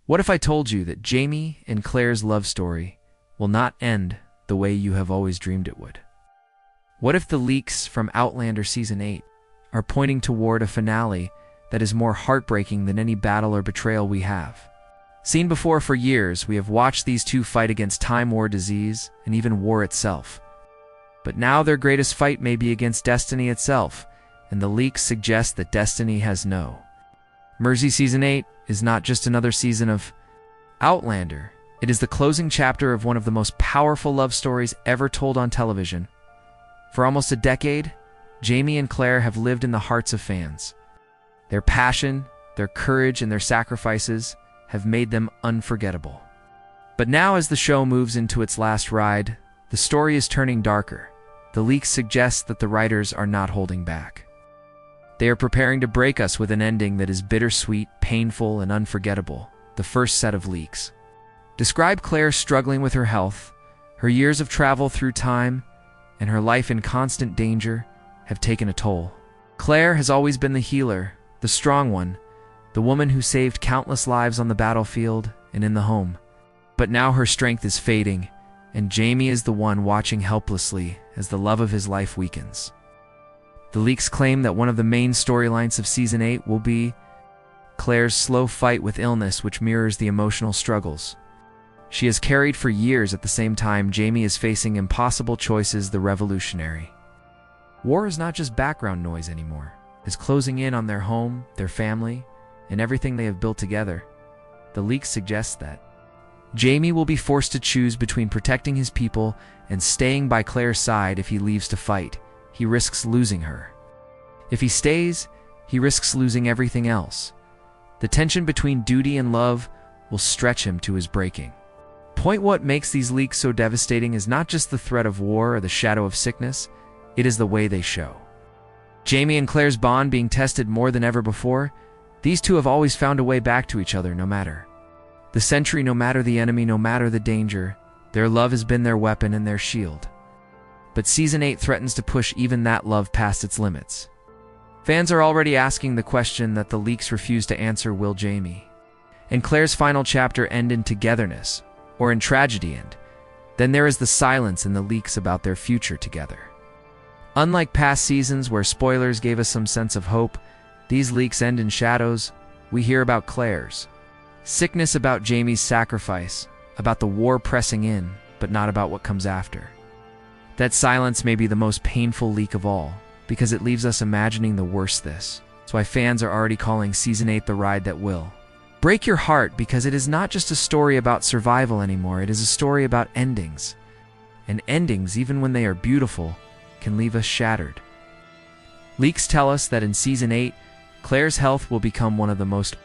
What if I told you that Jamie and Claire's love story will not end the way you have always dreamed it would? What if the leaks from Outlander Season 8 are pointing toward a finale that is more heartbreaking than any battle or betrayal we have? Seen before for years, we have watched these two fight against time, war, disease, and even war itself. But now their greatest fight may be against destiny itself, and the leaks suggest that destiny has no mercy. Season 8 is not just another season of Outlander. It is the closing chapter of one of the most powerful love stories ever told on television. For almost a decade, Jamie and Claire have lived in the hearts of fans. Their passion, their courage, and their sacrifices have made them unforgettable. But now, as the show moves into its last ride, the story is turning darker. The leaks suggest that the writers are not holding back. They are preparing to break us with an ending that is bittersweet, painful, and unforgettable. The first set of leaks describe Claire struggling with her health. Her years of travel through time and her life in constant danger have taken a toll. Claire has always been the healer, the strong one, the woman who saved countless lives on the battlefield and in the home. But now her strength is fading, and Jamie is the one watching helplessly as the love of his life weakens. The leaks claim that one of the main storylines of Season 8 will be Claire's slow fight with illness, which mirrors the emotional struggles she has carried for years. At the same time, Jamie is facing impossible choices. The revolutionary war is not just background noise anymore. It's closing in on their home, their family, and everything they have built together. The leaks suggest that Jamie will be forced to choose between protecting his people and staying by Claire's side. If he leaves to fight, he risks losing her. If he stays, he risks losing everything else. The tension between duty and love will stretch him to his breaking point. What makes these leaks so devastating is not just the threat of war or the shadow of sickness, it is the way they show Jamie and Claire's bond being tested more than ever before. These two have always found a way back to each other, no matter the century, no matter the enemy, no matter the danger. Their love has been their weapon and their shield. But Season 8 threatens to push even that love past its limits. Fans are already asking the question that the leaks refuse to answer: will Jamie and Claire's final chapter end in togetherness or in tragedy? And then there is the silence in the leaks about their future together. Unlike past seasons where spoilers gave us some sense of hope, these leaks end in shadows. We hear about Claire's sickness, about Jamie's sacrifice, about the war pressing in, but not about what comes after. That silence may be the most painful leak of all, because it leaves us imagining the worst. This is why fans are already calling Season 8 the ride that will break your heart, because it is not just a story about survival anymore. It is a story about endings. And endings, even when they are beautiful, can leave us shattered. Leaks tell us that in Season 8, Claire's health will become one of the most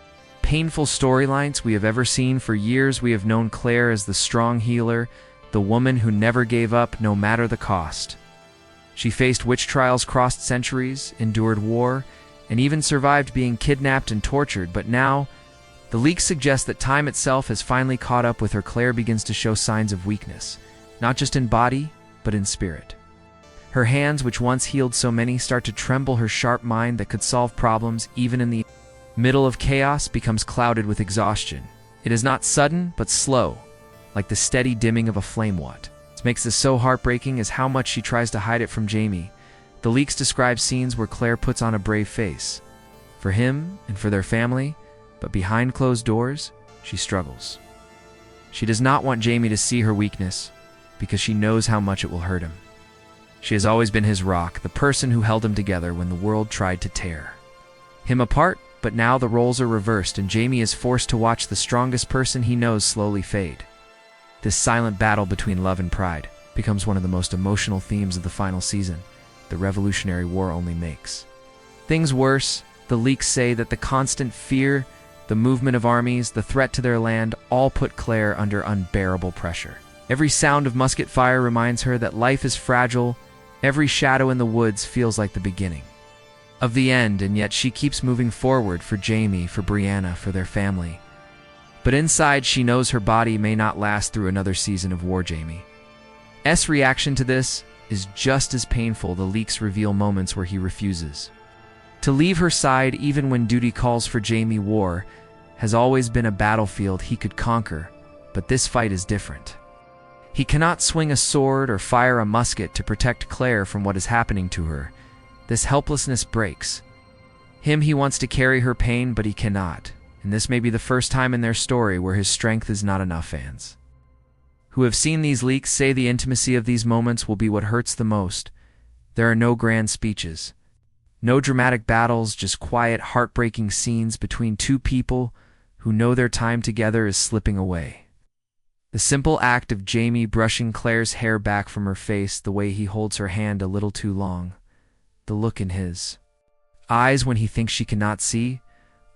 painful storylines we have ever seen. For years, we have known Claire as the strong healer, the woman who never gave up no matter the cost. She faced witch trials, crossed centuries, endured war, and even survived being kidnapped and tortured. But now, the leaks suggest that time itself has finally caught up with her. Claire begins to show signs of weakness, not just in body, but in spirit. Her hands, which once healed so many, start to tremble. Her sharp mind that could solve problems even in the middle of chaos becomes clouded with exhaustion. It is not sudden, but slow, like the steady dimming of a flame. What makes this so heartbreaking is how much she tries to hide it from Jamie. The leaks describe scenes where Claire puts on a brave face for him and for their family, but behind closed doors, she struggles. She does not want Jamie to see her weakness because she knows how much it will hurt him. She has always been his rock, the person who held him together when the world tried to tear him apart. But now the roles are reversed, and Jamie is forced to watch the strongest person he knows slowly fade. This silent battle between love and pride becomes one of the most emotional themes of the final season. The Revolutionary War only makes things worse. The leaks say that the constant fear, the movement of armies, the threat to their land, all put Claire under unbearable pressure. Every sound of musket fire reminds her that life is fragile. Every shadow in the woods feels like the beginning of the end, and yet she keeps moving forward for Jamie, for Brianna, for their family. But inside, she knows her body may not last through another season of war. Jamie's reaction to this is just as painful. The leaks reveal moments where he refuses to leave her side even when duty calls for Jamie. War has always been a battlefield he could conquer, but this fight is different. He cannot swing a sword or fire a musket to protect Claire from what is happening to her. This helplessness breaks him. He wants to carry her pain, but he cannot, and this may be the first time in their story where his strength is not enough. Fans who have seen these leaks say the intimacy of these moments will be what hurts the most. There are no grand speeches, no dramatic battles, just quiet, heartbreaking scenes between two people who know their time together is slipping away. The simple act of Jamie brushing Claire's hair back from her face, the way he holds her hand a little too long, the look in his eyes when he thinks she cannot see,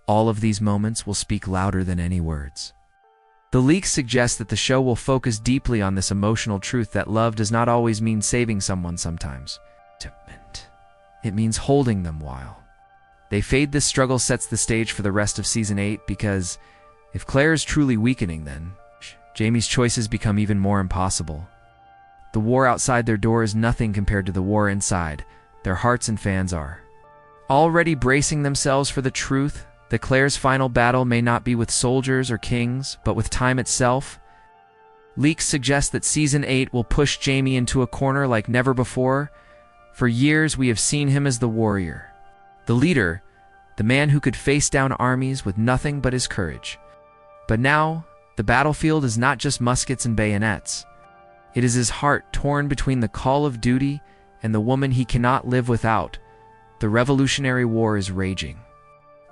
all of these moments will speak louder than any words. The leaks suggest that the show will focus deeply on this emotional truth that love does not always mean saving someone. Sometimes it means holding them while they fade. This struggle sets the stage for the rest of Season 8, because if Claire is truly weakening, then Jamie's choices become even more impossible. The war outside their door is nothing compared to the war inside their hearts, and fans are already bracing themselves for the truth that Claire's final battle may not be with soldiers or kings, but with time itself. Leaks suggest that Season 8 will push Jamie into a corner like never before. For years, we have seen him as the warrior, the leader, the man who could face down armies with nothing but his courage. But now, the battlefield is not just muskets and bayonets. It is his heart torn between the call of duty and the woman he cannot live without. The Revolutionary War is raging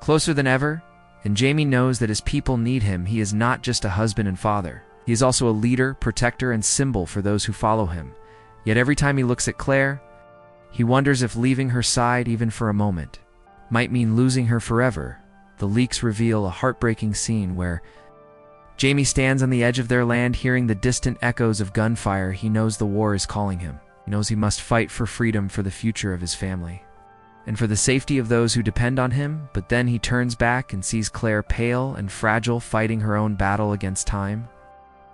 closer than ever, and Jamie knows that his people need him. He is not just a husband and father. He is also a leader, protector, and symbol for those who follow him. Yet every time he looks at Claire, he wonders if leaving her side even for a moment might mean losing her forever. The leaks reveal a heartbreaking scene where Jamie stands on the edge of their land, hearing the distant echoes of gunfire. He knows the war is calling him. He knows he must fight for freedom, for the future of his family, and for the safety of those who depend on him. But then he turns back and sees Claire, pale and fragile, fighting her own battle against time.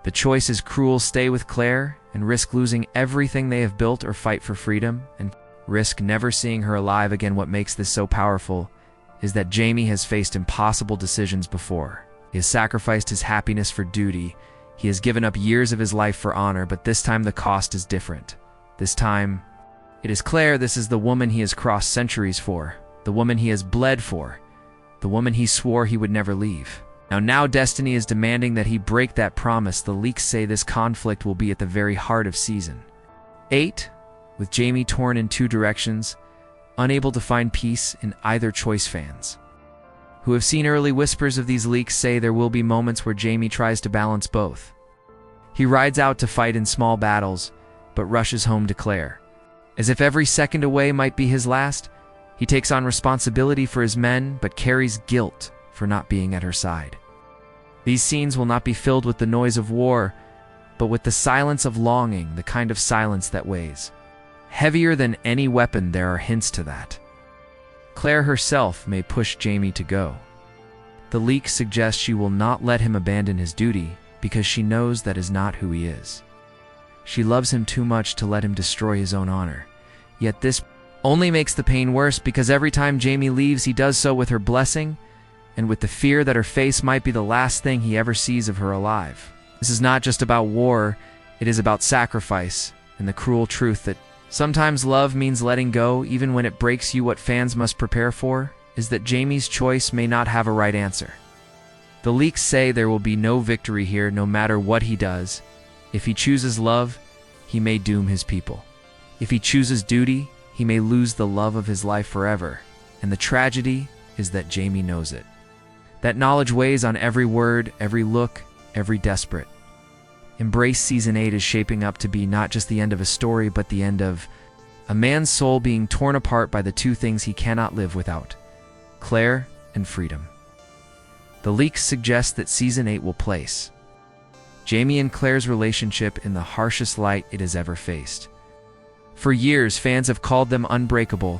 The choice is cruel: stay with Claire and risk losing everything they have built, or fight for freedom and risk never seeing her alive again. What makes this so powerful is that Jamie has faced impossible decisions before. He has sacrificed his happiness for duty. He has given up years of his life for honor, but this time the cost is different. This time, it is Claire. This is the woman he has crossed centuries for, the woman he has bled for, the woman he swore he would never leave. Now destiny is demanding that he break that promise. The leaks say this conflict will be at the very heart of Season 8, with Jamie torn in two directions, unable to find peace in either choice. Fans who have seen early whispers of these leaks say there will be moments where Jamie tries to balance both. He rides out to fight in small battles, but rushes home to Claire. As if every second away might be his last, he takes on responsibility for his men, but carries guilt for not being at her side. These scenes will not be filled with the noise of war, but with the silence of longing, the kind of silence that weighs heavier than any weapon. There are hints to that. Claire herself may push Jamie to go. The leaks suggest she will not let him abandon his duty, because she knows that is not who he is. She loves him too much to let him destroy his own honor. Yet this only makes the pain worse, because every time Jamie leaves, he does so with her blessing and with the fear that her face might be the last thing he ever sees of her alive. This is not just about war, it is about sacrifice and the cruel truth that sometimes love means letting go, even when it breaks you. What fans must prepare for is that Jamie's choice may not have a right answer. The leaks say there will be no victory here, no matter what he does. If he chooses love, he may doom his people. If he chooses duty, he may lose the love of his life forever. And the tragedy is that Jamie knows it. That knowledge weighs on every word, every look, every desperate embrace. Season 8 is shaping up to be not just the end of a story, but the end of a man's soul being torn apart by the two things he cannot live without: Claire and freedom. The leaks suggest that Season 8 will place Jamie and Claire's relationship in the harshest light it has ever faced. For years, fans have called them unbreakable.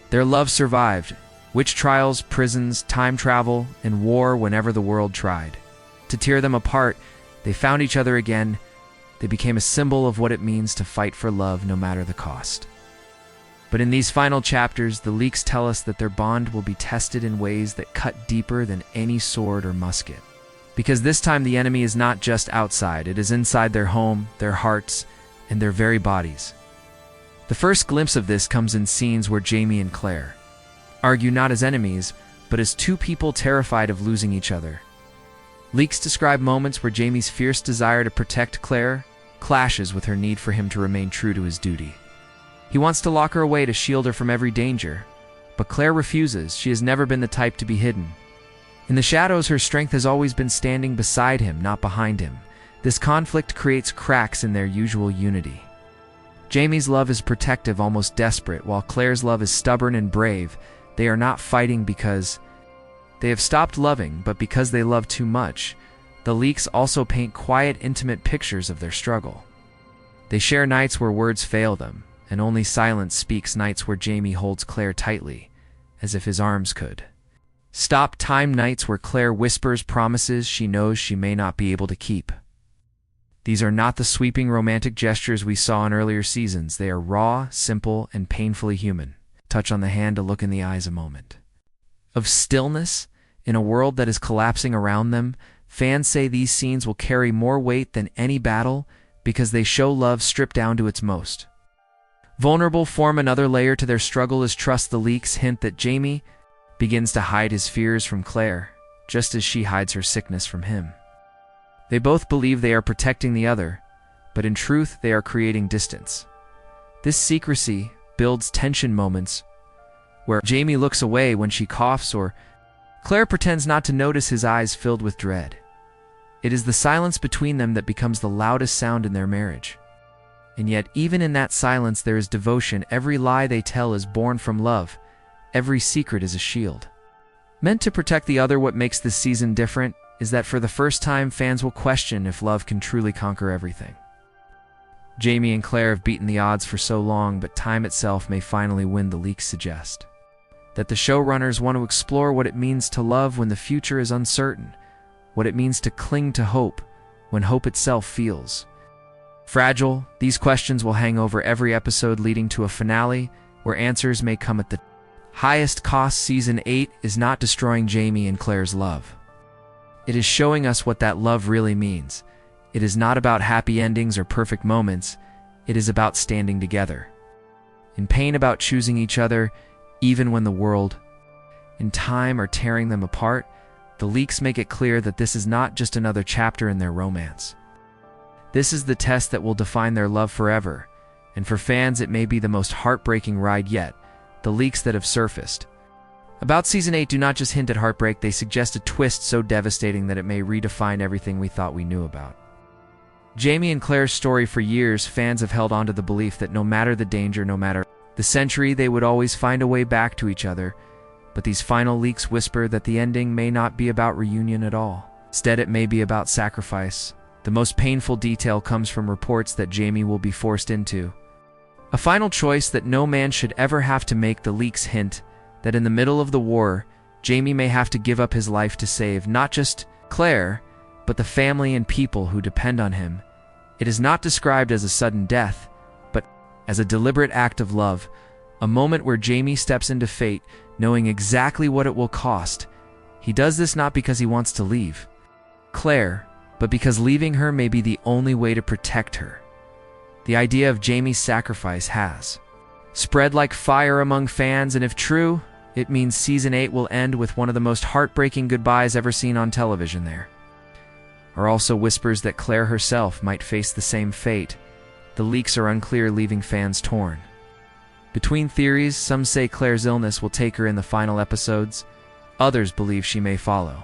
Their love survived witch trials, prisons, time travel, and war. Whenever the world tried to tear them apart, they found each other again. They became a symbol of what it means to fight for love no matter the cost. But in these final chapters, the leaks tell us that their bond will be tested in ways that cut deeper than any sword or musket. Because this time the enemy is not just outside, it is inside their home, their hearts, and their very bodies. The first glimpse of this comes in scenes where Jamie and Claire argue not as enemies, but as two people terrified of losing each other. Leaks describe moments where Jamie's fierce desire to protect Claire clashes with her need for him to remain true to his duty. He wants to lock her away to shield her from every danger, but Claire refuses. She has never been the type to be hidden. In the shadows, her strength has always been standing beside him, not behind him. This conflict creates cracks in their usual unity. Jamie's love is protective, almost desperate, while Claire's love is stubborn and brave. They are not fighting because they have stopped loving, but because they love too much. The leaks also paint quiet, intimate pictures of their struggle. They share nights where words fail them, and only silence speaks, nights where Jamie holds Claire tightly, as if his arms could stop time, nights where Claire whispers promises she knows she may not be able to keep. These are not the sweeping romantic gestures we saw in earlier seasons. They are raw, simple, and painfully human. Touch on the hand, a look in the eyes, a moment of stillness in a world that is collapsing around them. Fans say these scenes will carry more weight than any battle because they show love stripped down to its most vulnerable form. Another layer to their struggle is trust. The leaks hint that Jamie begins to hide his fears from Claire, just as she hides her sickness from him. They both believe they are protecting the other, but in truth they are creating distance. This secrecy builds tension, moments where Jamie looks away when she coughs or Claire pretends not to notice, his eyes filled with dread. It is the silence between them that becomes the loudest sound in their marriage. And yet, even in that silence, there is devotion. Every lie they tell is born from love. Every secret is a shield meant to protect the other. What makes this season different is that for the first time, fans will question if love can truly conquer everything. Jamie and Claire have beaten the odds for so long, but time itself may finally win. The leaks suggest that the showrunners want to explore what it means to love when the future is uncertain, what it means to cling to hope when hope itself feels fragile. These questions will hang over every episode, leading to a finale where answers may come at the highest cost. Season 8 is not destroying Jamie and Claire's love. It is showing us what that love really means. It is not about happy endings or perfect moments. It is about standing together in pain, about choosing each other even when the world and time are tearing them apart. The leaks make it clear that this is not just another chapter in their romance. This is the test that will define their love forever, and for fans it may be the most heartbreaking ride yet. The leaks that have surfaced about Season 8 do not just hint at heartbreak, they suggest a twist so devastating that it may redefine everything we thought we knew about Jamie and Claire's story. For years, fans have held on to the belief that no matter the danger, no matter the century, they would always find a way back to each other. But these final leaks whisper that the ending may not be about reunion at all. Instead, it may be about sacrifice. The most painful detail comes from reports that Jamie will be forced into a final choice that no man should ever have to make. The leaks hint that in the middle of the war, Jamie may have to give up his life to save not just Claire, but the family and people who depend on him. It is not described as a sudden death, but as a deliberate act of love, a moment where Jamie steps into fate, knowing exactly what it will cost. He does this not because he wants to leave Claire, but because leaving her may be the only way to protect her. The idea of Jamie's sacrifice has spread like fire among fans, and if true, it means Season 8 will end with one of the most heartbreaking goodbyes ever seen on television. There are also whispers that Claire herself might face the same fate. The leaks are unclear, leaving fans torn between theories. Some say Claire's illness will take her in the final episodes. Others believe she may follow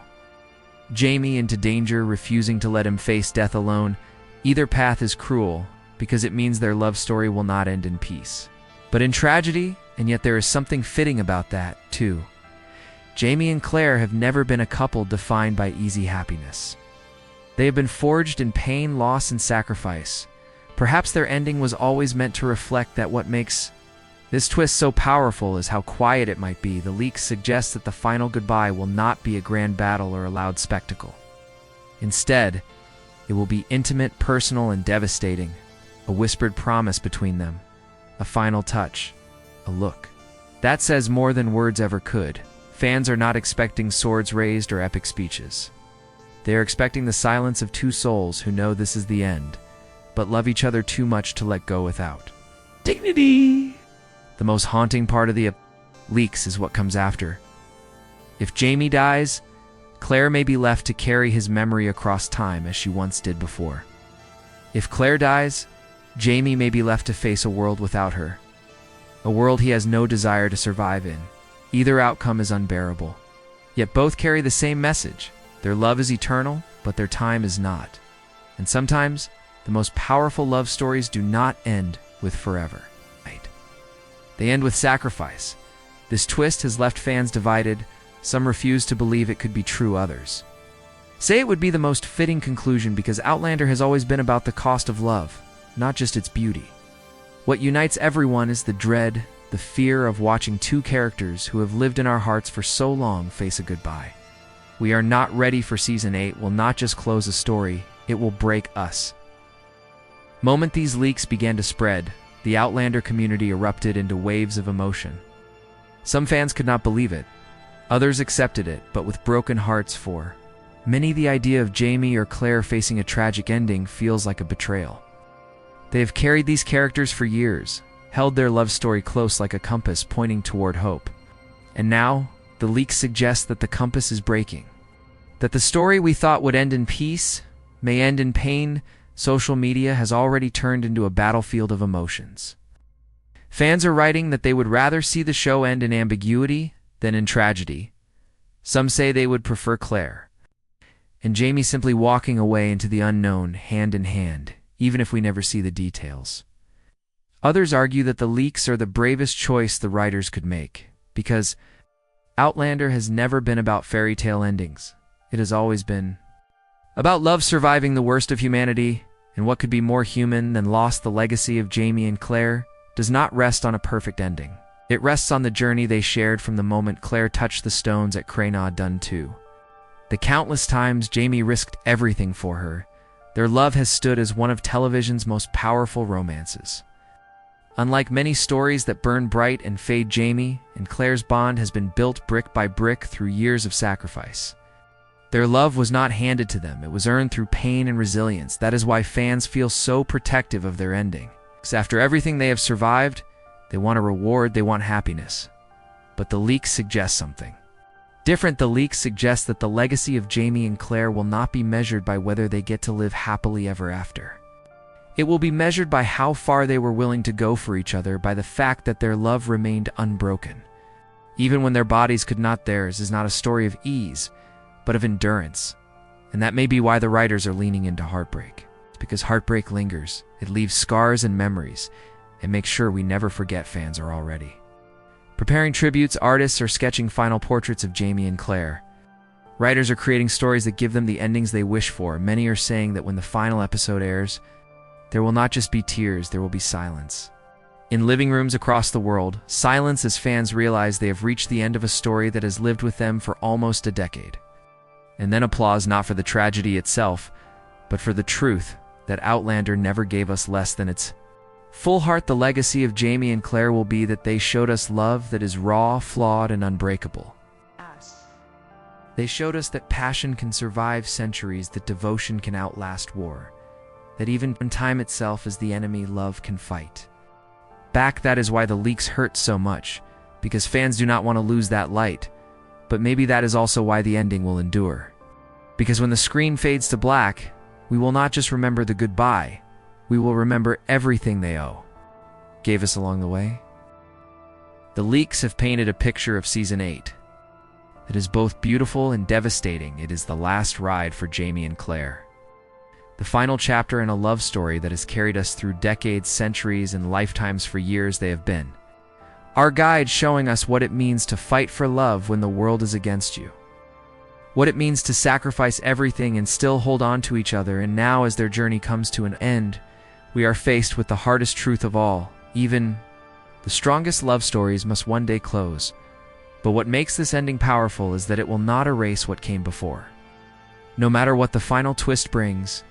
Jamie into danger, refusing to let him face death alone. Either path is cruel, because it means their love story will not end in peace, but in tragedy. And yet there is something fitting about that, too. Jamie and Claire have never been a couple defined by easy happiness. They have been forged in pain, loss, and sacrifice. Perhaps their ending was always meant to reflect that. What makes this twist so powerful is how quiet it might be. The leaks suggest that the final goodbye will not be a grand battle or a loud spectacle. Instead, it will be intimate, personal, and devastating. A whispered promise between them, a final touch a look. That says more than words ever could. Fans are not expecting swords raised or epic speeches. They are expecting the silence of two souls who know this is the end, but love each other too much to let go without dignity. The most haunting part of the leaks is what comes after. If Jamie dies, Claire may be left to carry his memory across time as she once did before. If Claire dies, Jamie may be left to face a world without her, a world he has no desire to survive in. Either outcome is unbearable. Yet both carry the same message. Their love is eternal, but their time is not. And sometimes, the most powerful love stories do not end with forever. They end with sacrifice. This twist has left fans divided. Some refuse to believe it could be true, others say it would be the most fitting conclusion because Outlander has always been about the cost of love, not just its beauty. What unites everyone is the dread, the fear of watching two characters who have lived in our hearts for so long face a goodbye. We are not ready for Season 8 will not just close a story, it will break us. Moment these leaks began to spread, the Outlander community erupted into waves of emotion. Some fans could not believe it. Others accepted it, but with broken hearts for many the idea of Jamie or Claire facing a tragic ending feels like a betrayal. They have carried these characters for years, held their love story close like a compass pointing toward hope. And now, the leaks suggest that the compass is breaking. That the story we thought would end in peace may end in pain. Social media has already turned into a battlefield of emotions. Fans are writing that they would rather see the show end in ambiguity than in tragedy. Some say they would prefer Claire and Jamie simply walking away into the unknown hand in hand, even if we never see the details. Others argue that the leaks are the bravest choice the writers could make, because Outlander has never been about fairy tale endings. It has always been about love surviving the worst of humanity, and what could be more human than lost. The legacy of Jamie and Claire does not rest on a perfect ending. It rests on the journey they shared from the moment Claire touched the stones at Cranagh Dun 2. The countless times Jamie risked everything for her, their love has stood as one of television's most powerful romances. Unlike many stories that burn bright and fade, Jamie and Claire's bond has been built brick by brick through years of sacrifice. Their love was not handed to them, it was earned through pain and resilience. That is why fans feel so protective of their ending. Because after everything they have survived, they want a reward, they want happiness. But the leaks suggest something different. The leaks suggest that the legacy of Jamie and Claire will not be measured by whether they get to live happily ever after. It will be measured by how far they were willing to go for each other, by the fact that their love remained unbroken. Even when their bodies could not, theirs is not a story of ease, but of endurance. And that may be why the writers are leaning into heartbreak. It's because heartbreak lingers, it leaves scars and memories, and makes sure we never forget. Fans are already preparing tributes, artists are sketching final portraits of Jamie and Claire. Writers are creating stories that give them the endings they wish for. Many are saying that when the final episode airs, there will not just be tears, there will be silence. In living rooms across the world, silence as fans realize they have reached the end of a story that has lived with them for almost a decade. And then applause, not for the tragedy itself, but for the truth that Outlander never gave us less than its full heart. The legacy of Jamie and Claire will be that they showed us love that is raw, flawed, and unbreakable. They showed us that passion can survive centuries, that devotion can outlast war, that even when time itself is the enemy, love can fight back. That is why the leaks hurt so much, because fans do not want to lose that light. But maybe that is also why the ending will endure. Because when the screen fades to black, we will not just remember the goodbye, we will remember everything they gave us along the way. The leaks have painted a picture of Season 8 that is both beautiful and devastating. It is the last ride for Jamie and Claire. The final chapter in a love story that has carried us through decades, centuries, and lifetimes. For years they have been our guide, showing us what it means to fight for love when the world is against you. What it means to sacrifice everything and still hold on to each other. And now, as their journey comes to an end, we are faced with the hardest truth of all. Even the strongest love stories must one day close. But what makes this ending powerful is that it will not erase what came before. No matter what the final twist brings,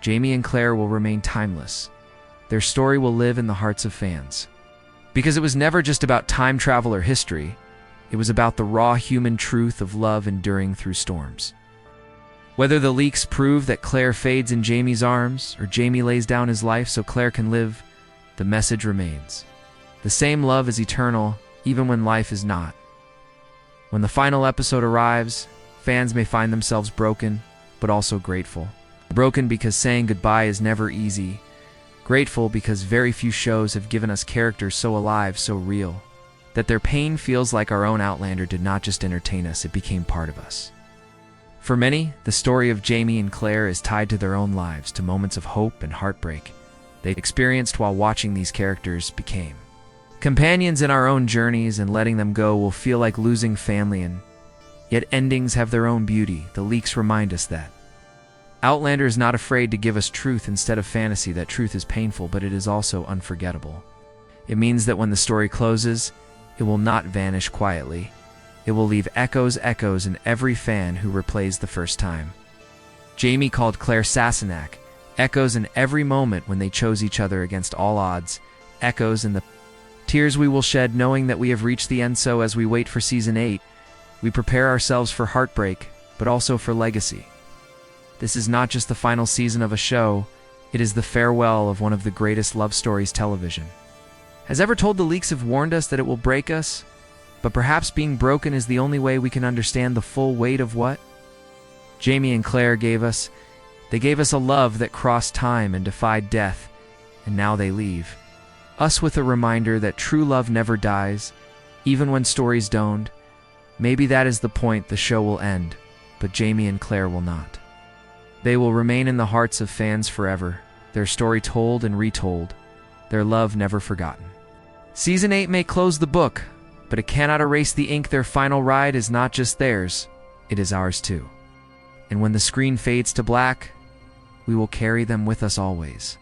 Jamie and Claire will remain timeless. Their story will live in the hearts of fans. Because it was never just about time travel or history, it was about the raw human truth of love enduring through storms. Whether the leaks prove that Claire fades in Jamie's arms, or Jamie lays down his life so Claire can live, the message remains. The same love is eternal, even when life is not. When the final episode arrives, fans may find themselves broken, but also grateful. Broken because saying goodbye is never easy. Grateful because very few shows have given us characters so alive, so real, that their pain feels like our own Outlander did not just entertain us, it became part of us. For many, the story of Jamie and Claire is tied to their own lives, to moments of hope and heartbreak they experienced while watching these characters became companions in our own journeys, and letting them go will feel like losing family, and yet endings have their own beauty. The leaks remind us that Outlander is not afraid to give us truth instead of fantasy, that truth is painful, but it is also unforgettable. It means that when the story closes, it will not vanish quietly. It will leave echoes in every fan who replays the first time. Jamie called Claire Sassenach, echoes in every moment when they chose each other against all odds, echoes in the tears we will shed knowing that we have reached the end. So as we wait for Season 8, we prepare ourselves for heartbreak, but also for legacy. This is not just the final season of a show, it is the farewell of one of the greatest love stories television has ever told. The leaks have warned us that it will break us, but perhaps being broken is the only way we can understand the full weight of what Jamie and Claire gave us. They gave us a love that crossed time and defied death, and now they leave us with a reminder that true love never dies, even when stories don't. Maybe that is the point. The show will end, but Jamie and Claire will not. They will remain in the hearts of fans forever, their story told and retold, their love never forgotten. Season 8 may close the book, but it cannot erase the ink. Their final ride is not just theirs, it is ours too. And when the screen fades to black, we will carry them with us always.